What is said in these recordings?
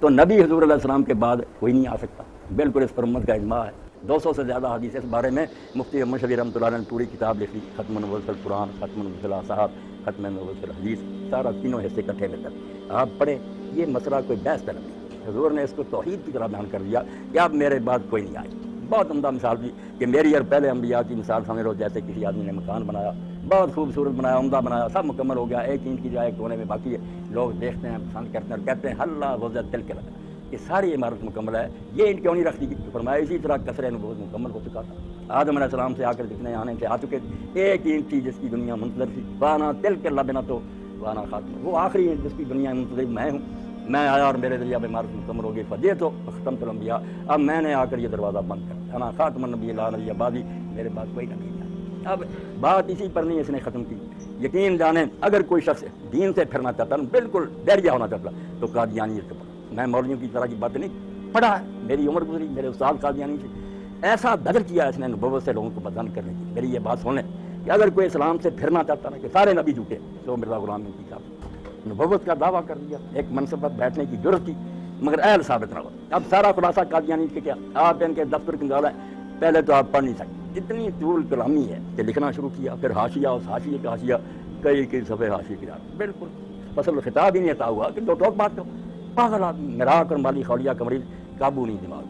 تو نبی حضور علیہ السلام کے بعد کوئی نہیں آ سکتا، بالکل اس پر امت کا اجماع ہے۔ 200 سے زیادہ حدیث اس بارے میں مفتی محمد شفیع رحمۃ اللہ علیہ نے پوری کتاب لکھی، ختم النبوت فی القرآن، ختم النبوت فی الاصحاب، ختم النبوت فی الحدیث، سارا تینوں حصے اکٹھے مل کر آپ پڑھیں۔ یہ مسئلہ کوئی بحث طلب نہیں، حضور نے اس کو توحید کی طرح بیان کر دیا کہ اب میرے بعد کوئی نہیں آئے۔ بہت عمدہ مثال دی کہ میری اور پہلے انبیاء کی مثال سمجھ لو جیسے کسی آدمی نے مکان بنایا، بہت خوبصورت بنایا، عمدہ بنایا، سب مکمل ہو گیا، ایک اینٹ کی جائے کونے میں باقی ہے، لوگ دیکھتے ہیں، پسند کرتے ہیں اور کہتے ہیں اللہ وزت دل کے لگا کہ ساری عمارت مکمل ہے، یہ اینٹ کیوں نہیں رکھ دی گئی؟ فرمایا اسی طرح کثر نبوت مکمل ہو چکا تھا۔ آدم علیہ السلام سے آ کر جتنے آنے سے آ چکے تھے، ایک اینٹ تھی جس کی دنیا منتظر تھی، وانا تل کے لبنا تو وانا خاتم، وہ آخری اینٹ جس کی دنیا منتظر میں ہوں، میں آیا اور میرے ذریعہ عمارت مکمل ہو گئی، فجے تو ختم الانبیاء، اب میں نے آ کر یہ دروازہ بند کر دیا، انا خاتم النبی لا نبی بعدی، میرے بعد کوئی نبی نہیں۔ اب بات اسی پر نہیں اس نے ختم کی۔ یقین جانیں اگر کوئی شخص دین سے پھرنا چاہتا ہے، بالکل بیریا ہونا چاہتا تو قادیانی کے پڑھا۔ میں مولویوں کی طرح کی بات نہیں پڑھا ہے، میری عمر گزری، میرے استاد قادیانی سے ایسا بدل کیا اس نے نبوت سے لوگوں کو بدل کرنے کی۔ میری یہ بات سن لیں کہ اگر کوئی اسلام سے پھرنا چاہتا نا کہ سارے نبی جھوٹے، تو مرزا غلام کی صاحب نبوت کا دعویٰ کر دیا، ایک منصب پر بیٹھنے کی ضرورت تھی مگر اہل ثابت نہ ہوا۔ اب سارا خلاصہ قادیانی کے کیا، آپ ان کے دفتر کنگال ہے، پہلے تو آپ پڑھ نہیں سکتے، اتنی طول کلامی ہے کہ لکھنا شروع کیا، پھر حاشیہ، اس حاشیے کا حاشیہ، کئی صفحے حاشیے کی جاتے، بالکل فصل خطاب ہی نہیں عطا ہوا کہ دو ٹوک بات کرو، پاگل آدمی، مراق اور مالی خولیہ کا مریض، قابو نہیں دماغ۔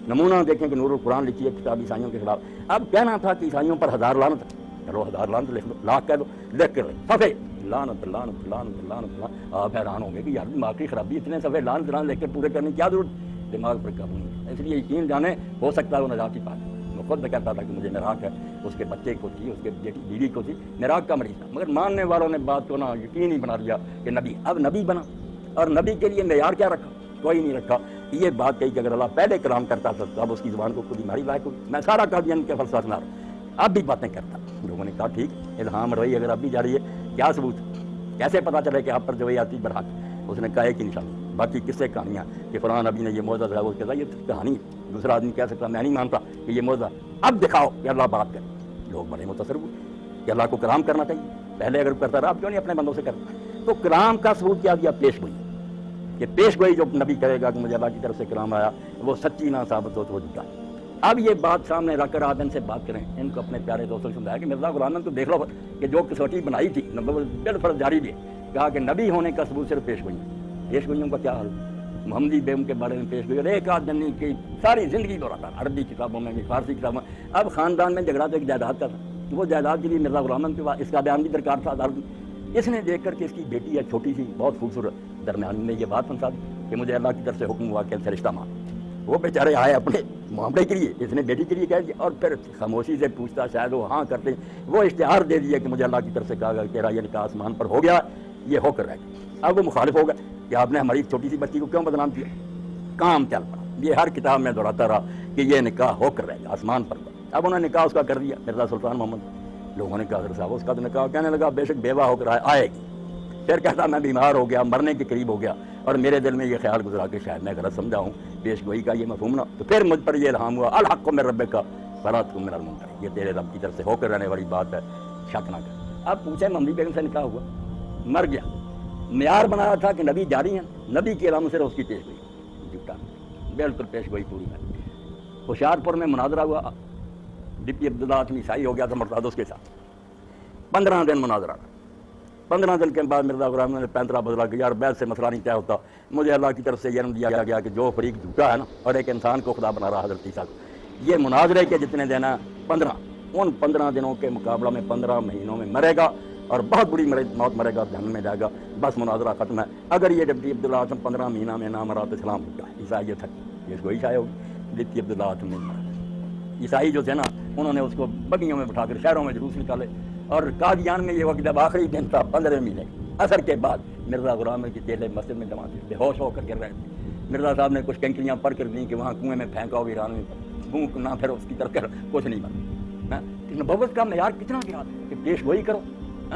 نمونہ دیکھیں کہ نور القرآن لکھی ہے کتاب عیسائیوں کے خلاف، اب کہنا تھا کہ عیسائیوں پر 1000 لعنت، چلو 1000 لعنت لکھ دو، لاکھ کہہ دو، لکھ کر صفحے لعنت لعنت لعنت لعنت، آپ حیران ہوں گے کہ یار دماغ کی خرابی، اتنے صفحے لعنت لعنت لکھ کے پورے کرنے کی کیا ضرورت؟ دماغ پر قابو نہیں۔ اس لیے یقین جانے ہو سکتا ہے وہ نجات ہی پائے۔ وہ خود کہتا تھا کہ مجھے مراق ہے، اس کے بچے کو تھی، اس کے بیوی کو تھی، مراق کا مریض تھا، مگر ماننے والوں نے بات کو نا یقین ہی بنا دیا کہ نبی، اب نبی بنا، اور نبی کے لیے معیار کیا رکھا؟ کوئی نہیں رکھا۔ یہ بات کہی کہ اگر اللہ پہلے کلام کرتا تھا تو اب اس کی زبان کو خود ہی ماری لائق ہوگی۔ میں سارا قادیانی کے فلسفہ سنا رہا، اب بھی باتیں کرتا۔ لوگوں نے کہا ٹھیک، الہام روی اگر اب بھی جاری ہے، کیا ثبوت، کیسے پتا چلے کہ آپ پر جو آتی برحق؟ اس نے کہا ایک ہی نشانی، باقی کس سے کہانیاں کہ فلاں نبی نے یہ معجزہ ہے، وہ کہتا یہ کہانی، دوسرا آدمی کہہ سکتا میں نہیں مانتا کہ یہ معجزہ، اب دکھاؤ کہ اللہ بات کرے۔ لوگ بڑے متاثر ہوئے کہ اللہ کو کلام کرنا چاہیے، پہلے اگر کرتا رہا اب کیوں نہیں اپنے بندوں سے کرتا؟ تو کلام کا ثبوت کیا دیا؟ پیش گوئی، کہ پیش گوئی جو نبی کرے گا کہ مجھے اللہ کی طرف سے کلام آیا، وہ سچی نہ ثابت ہو تو وہ جھوٹا۔ اب یہ بات سامنے رکھ کر آپ ان سے بات کریں، ان کو اپنے پیارے دوستوں سے سمجھایا کہ مرزا غلام تو دیکھ لو کہ جو کسوٹی بنائی تھی بالفرض جاری بھی ہے، کہا کہ نبی ہونے کا ثبوت صرف پیش گوئی، پیش گوئیوں کا کیا حال؟ محمدی بیگم کے بارے میں پیش گوئی، اور ایک آدھ دن کی ساری زندگی دہراتا، عربی کتابوں میں بھی، فارسی کتابوں میں۔ اب خاندان میں جھگڑا تو ایک جائیداد کا تھا، وہ جائیداد کے لیے مرزا غلام کے پاس اس کا بیان بھی درکار تھا عدالت میں۔ اس نے دیکھ کر کہ اس کی بیٹی ہے چھوٹی سی بہت خوبصورت، درمیان میں یہ بات پہنچا دی کہ مجھے اللہ کی طرف سے حکم ہوا کہ ان سے رشتہ مان۔ وہ بیچارے آئے اپنے معاملے کے لیے، اس نے بیٹی کے لیے کہہ دیا، اور پھر خاموشی سے پوچھتا، شاید وہ ہاں کرتے، وہ اشتہار دے دیا کہ مجھے اللہ کی طرف سے کہا گیا کہ تیرا یہ نکاح آسمان پر ہو گیا، یہ ہو کر رہ گیا۔ اب وہ مخالف ہو گیا کہ آپ نے ہماری چھوٹی سی بچی کو کیوں بدنام کیا؟ کام چل پڑا، یہ ہر کتاب میں دہراتا رہا کہ یہ نکاح ہو کر رہ گیا، آسمان پر۔ اب انہوں نے نکاح اس کا کر دیا، مرزا سلطان محمد۔ لوگوں نے کہا حضرت صاحب اس کا تو نکاح، کہنے لگا بے شک بیوہ ہو کر آئے گی۔ پھر کہتا میں بیمار ہو گیا، مرنے کے قریب ہو گیا، اور میرے دل میں یہ خیال گزرا کہ شاید میں غلط سمجھا ہوں پیش گوئی کا یہ مفہوم نہ، تو پھر مجھ پر یہ الہام ہوا الحق من ربک فلا تکن من الممترین، یہ تیرے رب کی طرف سے ہو کر رہنے والی بات ہے، شک نہ کر۔ اب پوچھیں محمدی بیگم سے نکاح ہوا، مر گیا، معیار بنایا تھا کہ نبی جاری ہیں، نبی کے علاموں سے اس کی پیش گوئی جھوٹا، بالکل پیش گوئی پوری ہے۔ ہوشیارپور میں مناظرہ ہوا، ڈپٹی عبداللہ آدمی عیسائی ہو گیا تھا مرتاد اس کے ساتھ، 15 دن مناظرہ رہا۔ 15 دن کے بعد مرزا غلام نے پینترا بدلا کہ یار بیعت سے مسئلہ نہیں طے ہوتا، مجھے اللہ کی طرف سے یہ علم دیا گیا کہ جو فریق جھوٹا ہے نا اور ایک انسان کو خدا بنا رہا حضرت عیسیٰ کو، یہ مناظرے کے جتنے دن ہیں 15، ان 15 دنوں کے مقابلہ میں 15 مہینوں میں مرے گا، اور بہت بری موت مرے گا، جہنم میں جائے گا، بس مناظرہ ختم ہے۔ اگر یہ ڈپٹی عبداللہ آتم 15 مہینہ میں نہ مرا تو اسلام ہو گیا، عیسائیت ہے، یہ کوئی شائع ہوگی، ڈپٹی عبداللہ آتم نہیں مرا۔ عیسائی جو تھے نا انہوں نے اس کو بگیوں میں بٹھا کر شہروں میں جلوس نکالے، اور قادیان میں یہ وقت جب آخری دن تھا 15 مہینے اثر کے بعد، مرزا غلام کے چیلے مسجد میں جمع تھے، بے ہوش ہو کر گر رہے تھے۔ مرزا صاحب نے کچھ کنکریاں پر کر دیں کہ وہاں کنویں میں پھینکا ہو ایران میں، بھونک نہ پھر اس کی طرف کر کچھ نہیں بنا۔ نبوت کا معیار کتنا گیا کہ پیش گوئی کرو،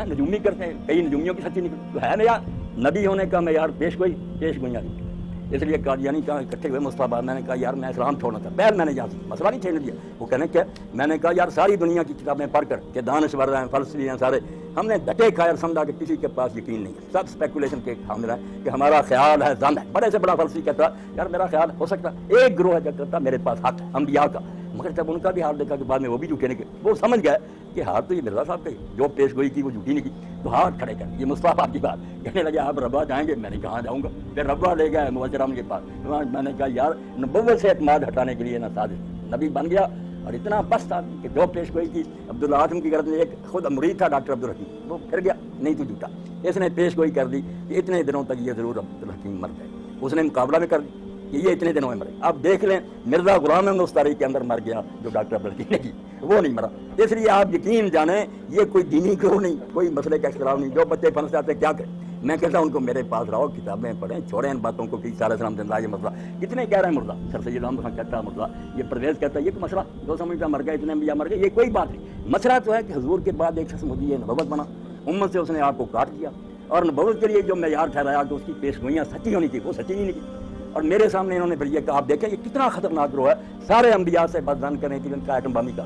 نجومی کرتے ہیں، کئی نجومیوں کی سچی نکل تو ہے معیار، نبی ہونے کا معیار پیش گوئیاں نہیں۔ اس لیے قادیانی کا اکٹھے ہوئے مصطفیٰ، میں نے کہا یار میں اسلام چھوڑنا تھا، پہل میں نے یہاں سے مسئلہ نہیں چھیڑنے دیا۔ وہ کہنے کیا، میں نے کہا یار ساری دنیا کی کتابیں پڑھ کر کہ دانشور ہیں، فلسفی ہیں، سارے ہم نے دھکے کھائے اور سمجھا کہ کسی کے پاس یقین نہیں ہے، سب اسپیکولیشن کے حامل ہیں کہ ہمارا خیال ہے زن ہے. بڑے سے بڑا فلسفی کہتا یار میرا خیال ہو سکتا، ایک گروہ ہے جو کہتا میرے پاس حق ہے انبیاء کا. مگر جب ان کا بھی حال دیکھا کہ بعد میں وہ بھی جھوٹے نکلے، وہ سمجھ گئے کہ ہاتھ تو یہ مرزا صاحب کا ہی، جو پیش گوئی کی وہ جھوٹی نہیں کی. تو ہاتھ کھڑے کر یہ مصطفیٰ آپ کی بات کہنے لگے آپ ربا جائیں گے. میں نے کہاں جاؤں گا. پھر ربا لے گئے موجرم کے پاس. میں نے کہا یار نبوت سے اعتماد ہٹانے کے لیے نہ سازش، نبی بن گیا اور اتنا پست تھا کہ جو پیش گوئی کی عبداللہ اعظم کی غرض میں، ایک خود مرید تھا ڈاکٹر عبدالحکیم، وہ پھر گیا نہیں تو جھوٹا. اس نے پیش گوئی کر دی کہ اتنے دنوں تک یہ ضرور عبدالحکیم مر جائے. اس نے مقابلہ میں کر دی کہ یہ اتنے دنوں میں مرے. آپ دیکھ لیں مرزا غلام احمد اس تاریخ کے اندر مر گیا جو ڈاکٹر عبدالحکیم نے کی، وہ نہیں مرا. اس لیے آپ یقین جانیں یہ کوئی دینی گروہ نہیں، کوئی مسئلے کا اختلاف نہیں. جو بچے پھنس جاتے کیا کریں؟ میں کہتا ہوں ان کو میرے پاس رہو، کتابیں پڑھیں، چھوڑیں ان باتوں کو کہ عیسیٰ علیہ السلام زندہ یہ مسئلہ. کتنے کہہ رہے ہیں مرزا سر سید احمد خان کہتا ہے مرزا، یہ پرویز کہتا ہے یہ کوئی مسئلہ جو سمجھتا مر گئے اتنے انبیاء مر گئے، یہ کوئی بات نہیں. مسئلہ تو ہے کہ حضور کے بعد ایک شخص مدعی نبوت بنا، امت سے اس نے آپ کو کاٹ دیا اور نبوت کے لیے جو معیار ٹھہرایا کہ اس کی پیش گوئیاں سچی ہونی تھی وہ سچی نہیں کی. اور میرے سامنے انہوں نے پھر یہ کہا آپ دیکھیں یہ کتنا خطرناک گروہ ہے، سارے انبیاء سے بدظن کرنے کے لیے ان کا ایٹم بم کا.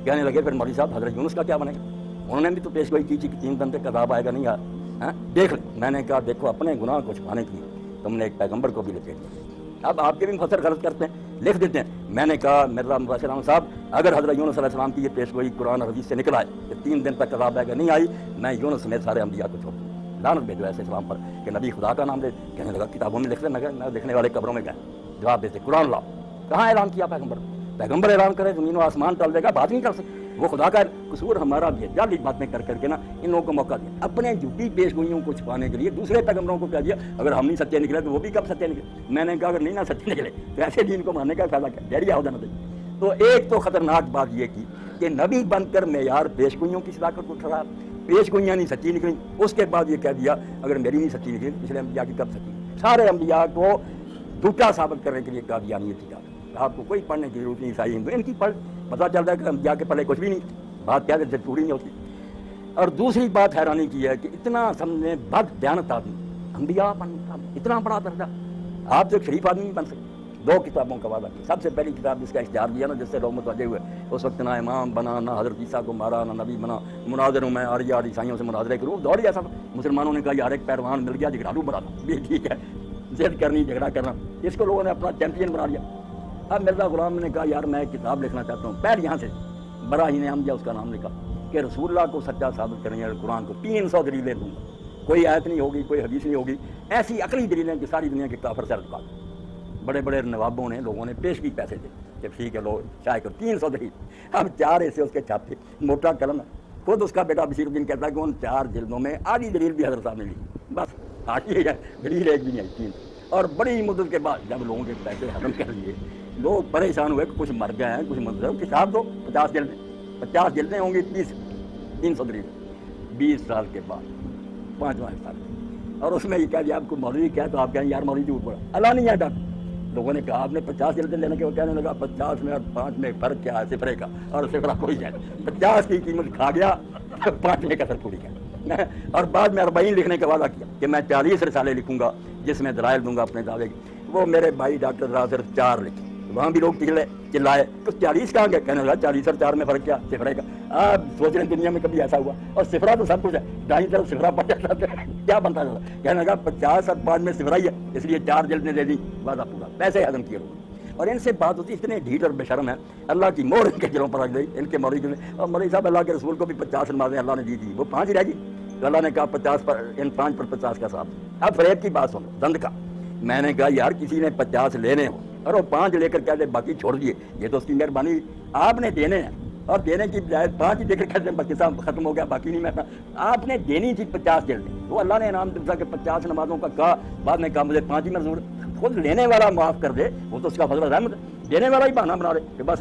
کہنے لگے پھر مولوی صاحب حضرت یونس کا کیا بنے گا؟ انہوں نے بھی تو پیش گوئی کی تھی کہ 3 دن تک عذاب آئے گا نہیں آیا. دیکھ لیں. میں نے کہا دیکھو اپنے گناہ کو چھپانے کے لیے تم نے ایک پیغمبر کو بھی لپیٹ دیا. اب آپ کے بھی مفسر غلط کرتے ہیں، لکھ دیتے ہیں. میں نے کہا مرزا مبشر صاحب اگر حضرت یونس علیہ السلام کی یہ پیش گوئی قرآن اور حدیث سے نکل آئے کہ 3 دن تک عذاب آئے گا نہیں آئی، میں یونس سمیت سارے انبیاء کو چھوڑ دوں. لعنت بھیجو ایسے اسلام پر کہ نبی خدا کا نام دے. کہنے لگا کتابوں میں لکھ لیں، نہ لکھنے والے قبروں میں گئے. جواب دیتے قرآن لاؤ. کہاں اعلان کیا پیغمبر اعلان کرے زمین و آسمان ٹل دے گا، بات نہیں کر سکتے. وہ خدا کا قصور ہمارا بھی ہے، جعلی باتیں کر کر کے نا ان لوگوں کو موقع دیا. اپنے جھوٹی پیش گوئیوں کو چھپانے کے لیے دوسرے پیغمبروں کو کہہ دیا اگر ہم نہیں سچے نکلے تو وہ بھی کب سچے نکلے. میں نے کہا اگر نہیں نہ سچے نکلے تو ایسے دین کو ماننے کا فائدہ کیا، ڈیریا ہو جانا چاہیے. تو ایک تو خطرناک بات یہ کی کہ نبی بن کر معیار پیش گوئیوں کی صداقت کو ٹھہرایا، پیش گوئیاں نہیں سچی نکلیں. اس کے بعد یہ کہہ دیا اگر میری نہیں سچی نکلی پچھلے انبیاء کی کب سچی. سارے انبیاء کو جھوٹا ثابت کرنے کے لیے قادیانی تھی. آپ کو کوئی پڑھنے کی ضرورت نہیں، عیسائی ہندو ان کی پڑھ پتہ چلتا ہے کہ انبیاء کے پلے کچھ بھی نہیں. بات کیا کہ پوری نہیں ہوتی. اور دوسری بات حیرانی کی ہے کہ اتنا سمجھنے بد دیانت آدمی انبیاء بنتا، اتنا بڑا درجہ. آپ تو ایک شریف آدمی نہیں بن سکتے. 2 کتابوں کا وعدہ کیا. سب سے پہلی کتاب جس کا اشتہار دیا نا جس سے لوگ متوجہ ہوئے، اس وقت نہ امام بنا، نہ حضرت عیسیٰ کو مارا، نہ نبی بنا. مناظر ہوں میں آریہ اور عیسائیوں سے مناظرے کروں. دور ہی ایسا مسلمانوں نے کہا یار ایک پہلوان مل گیا جھگڑالو بنا تھا بھی ٹھیک ہے، ضد کرنی جھگڑا کرنا، اس کو لوگوں نے اپنا چیمپئن بنا لیا. اب مرزا غلام نے کہا یار میں کتاب لکھنا چاہتا ہوں. پہلے یہاں سے براہین حمزہ اس کا نام لکھا کہ رسول اللہ کو سچا ثابت کرنے والے قرآن کو 300 دلیلیں دوں گا. کوئی آیت نہیں ہوگی، کوئی حدیث نہیں ہوگی، ایسی عقلی دلیلیں کہ ساری دنیا کے کافر سے رکھا. بڑے بڑے نوابوں نے لوگوں نے پیش کی پیسے دے کہ ٹھیک ہے لو چاہے کر 300 دلیل. اب 4 ایسے اس کے چھاپے موٹا قلم. خود اس کا بیٹا بشیر الدین کہتا ہے کہ ان 4 جلدوں میں آدھی دلیل بھی حضرت صاحب نے لکھی. بس آگے دلیل ایک بھی نہیں آئی 3. اور بڑی مدت کے بعد جب لوگوں کے پیسے ختم کر لیے لوگ پریشان ہوئے کہ کچھ مر گئے ہیں، کچھ مطلب کتاب دو 50 جلدیں 50 جلدیں ہوں گی 300 دلیل. 20 سال کے بعد 5واں سال اور اس میں یہ کہہ دیا آپ کو مولوی کیا تو آپ کہیں یار مولوی جھوٹ بولا. اللہ نہیں ہے ڈاکٹر. لوگوں نے کہا آپ نے 50 جلدیں لینے کے وہ کہنے لگا 50 میں اور 5 میں فرق کیا ہے صفرے کا، اور صفرہ کوئی ہے. 50 کی قیمت کھا گیا، 5 میں کثر پوری کیا. اور بعد میں 40 لکھنے کا وعدہ کیا کہ میں 40 رسالے لکھوں گا جس میں دلائل دوں گا اپنے دعوے کی. وہ میرے بھائی ڈاکٹر ذرا صرف 4 لکھے. وہاں بھی لوگ چلائے تو 40 کہاں گئے. کہنے لگا 40 اور 4 میں فرق کیا صفرے کا. آپ سوچ رہے ہیں دنیا میں کبھی ایسا ہوا؟ اور صفرہ تو سب کچھ ہے، دائیں طرف صفرہ پڑ جاتا ہے کیا بنتا تھا. کہنے لگا 50 اور 5 میں صفرہ ہی ہے اس لیے 4 جلدیں دے دی. وعدہ پورا، پیسے ہضم کیے لوگ. اور ان سے بات ہوتی اتنے ڈھیٹ اور بے شرم ہے. اللہ کی مور ان کے دلوں پر رکھ گئی. ان کے مولوی نے اور مولوی صاحب اللہ کے رسول کو بھی 50 نمازیں اللہ نے دی تھی، وہ 5 ہی رہ گئی. تو اللہ نے کہا 50 پر ان 5 پر 50 کا حساب. اب فریب کی بات سنو دند کا. میں نے کہا یار کسی نے 50 لینے ہو اور وہ 5 لے کر کہہ دے باقی چھوڑ دیے، یہ تو اس کی مہربانی. آپ نے دینے ہیں اور دینے کی بجائے 5 ہی دے کر کہتے ہیں باقی صاحب ختم ہو گیا باقی نہیں. میں آپ نے دینی تھی 50 جلدیں. وہ اللہ نے انعام دیا کہ 50 نمازوں کا کہا، بعد میں کہا مجھے 5 ہی منظور. خود لینے والا معاف کر دے وہ تو اس کا فضل و رحمت. دینے والا ہی بہانہ بنا دے کہ بس